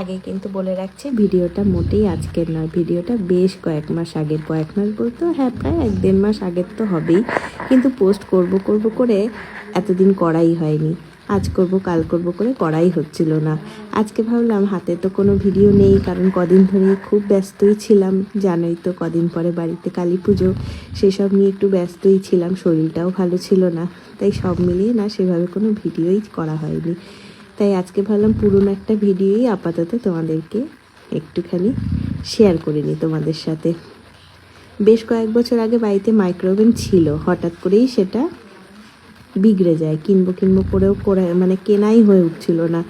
আগে কিন্তু বলে রাখছি, ভিডিওটা মোটেই আজকের নয়, ভিডিওটা বেশ কয়েক মাস আগের। কয়েক মাস বলতে হ্যাঁ, প্রায় 1-1.5 মাস আগের তো হবেই, কিন্তু পোস্ট করব করে এতদিন করাই হয়নি। আজ করব কাল করব করে করাই হচ্ছিল না। আজকে ভাবলাম হাতে তো কোনো ভিডিও নেই, কারণ কদিন ধরে খুব ব্যস্তই ছিলাম, জানোই তো কদিন পরে বাড়িতে কালী পুজো, সেসব নিয়ে একটু ব্যস্তই ছিলাম, শরীরটাও ভালো ছিল না, তাই সব মিলিয়ে না সেভাবে কোনো ভিডিওই করা হয়নি। তাই আজকে ভাবলাম পুরনো একটা ভিডিওই আপাতত তোমাদেরকে একটুখানি শেয়ার করে নিই তোমাদের সাথে। বেশ কয়েক বছর আগে বাড়িতে মাইক্রোওভেন ছিল, হঠাৎ করেই সেটা বিগড়ে যায়, কিনবো করেও মানে কেনাই হয়ে উঠছিল না।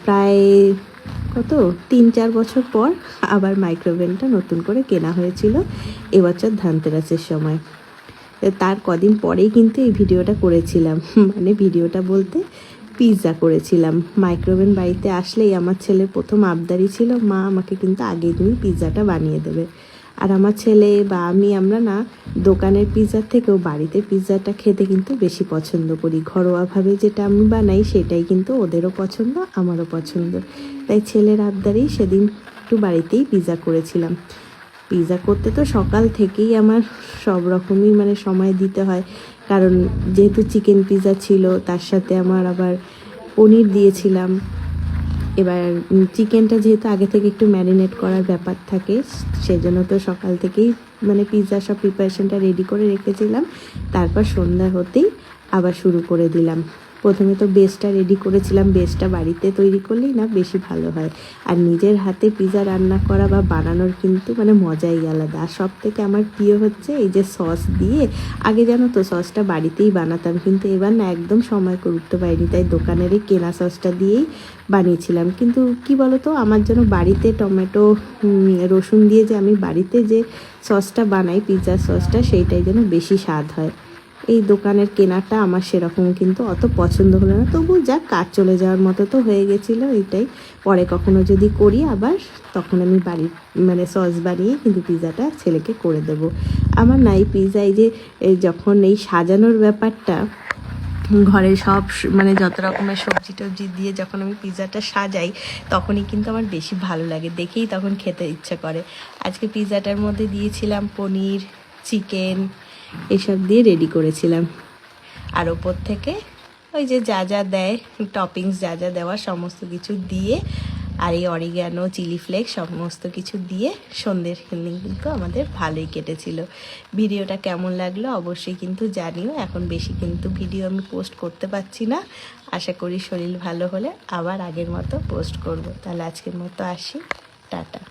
প্রায় 3-4 বছর পর আবার মাইক্রোওভেনটা নতুন করে কেনা হয়েছিল এবছর ধানতেরাসের সময়। তার কদিন পরেই কিন্তু এই ভিডিওটা করেছিলাম, মানে ভিডিওটা বলতে পিৎজা করেছিলাম। মাইক্রোওভেন বাড়িতে আসলেই আমার ছেলের প্রথম আবদারই ছিল, মা আমাকে কিন্তু আগের দিনই পিৎজাটা বানিয়ে দেবে। আর আমার ছেলে বা আমরা না দোকানের পিৎজার থেকেও বাড়িতে পিৎজাটা খেতে কিন্তু বেশি পছন্দ করি। ঘরোয়াভাবে যেটা আমি বানাই সেটাই কিন্তু ওদেরও পছন্দ, আমারও পছন্দ। তাই ছেলের আবদারেই সেদিন একটু বাড়িতেই পিৎজা করেছিলাম। পিৎজা করতে তো সকাল থেকেই আমার সব রকমই মানে সময় দিতে হয়, কারণ যেহেতু চিকেন পিৎজা ছিল, তার সাথে আমার আবার পনির দিয়েছিলাম। এবার চিকেনটা যেহেতু আগে থেকে একটু ম্যারিনেট করার ব্যাপার থাকে, সেজন্য তো সকাল থেকেই মানে পিৎজা সব প্রিপারেশনটা রেডি করে রেখেছিলাম। তারপর সন্ধ্যা হতেই আবার শুরু করে দিলাম। প্রথমে তো বেসটা রেডি করেছিলাম, বেসটা বাড়িতে তৈরি করলেই না বেশি ভালো হয়। আর নিজের হাতে পিৎজা রান্না করা বা বানানোর কিন্তু মানে মজাই আলাদা। আর সব থেকে আমার প্রিয় হচ্ছে এই যে সস দিয়ে, আগে জানো তো সসটা বাড়িতেই বানাতাম, কিন্তু এবার না একদম সময় করে উঠতে পারিনি, তাই দোকানের এই কেনা সসটা দিয়েই বানিয়েছিলাম। কিন্তু কি বলো তো, আমার যেন বাড়িতে টমেটো রসুন দিয়ে যে আমি বাড়িতে যে সসটা বানাই পিৎজার সসটা, সেইটাই যেন বেশি স্বাদ হয়। এই দোকানের কেনাটা আমার সেরকম কিন্তু অত পছন্দ হলো না, তবু যা কাজ চলে যাওয়ার মতো তো হয়ে গেছিলো। এইটাই, পরে কখনো যদি করি আবার, তখন আমি বাড়ির মানে সস বানিয়ে কিন্তু পিৎজাটা ছেলেকে করে দেবো। আমার না এই পিৎজা এই যে যখন এই সাজানোর ব্যাপারটা, ঘরে সব মানে যত রকমের সবজি টবজি দিয়ে যখন আমি পিৎজাটা সাজাই, তখনই কিন্তু আমার বেশি ভালো লাগে, দেখেই তখন খেতে ইচ্ছা করে। আজকে পিৎজাটার মধ্যে দিয়েছিলাম পনির, চিকেন, এসব দিয়ে রেডি করেছিলাম। আর ওপর থেকে ওই যে যা যা দেয় টপিংস, যা যা দেওয়ার সমস্ত কিছু দিয়ে, আর এই অরিগ্যানো, চিলি ফ্লেক্স সমস্ত কিছু দিয়ে সন্ধ্যের কিন্তু আমাদের ভালোই কেটেছিল। ভিডিওটা কেমন লাগলো অবশ্যই কিন্তু জানিও। এখন বেশি কিন্তু ভিডিও আমি পোস্ট করতে পারছি না, আশা করি শরীর ভালো হলে আবার আগের মতো পোস্ট করব। তাহলে আজকের মতো আসি, টাটা।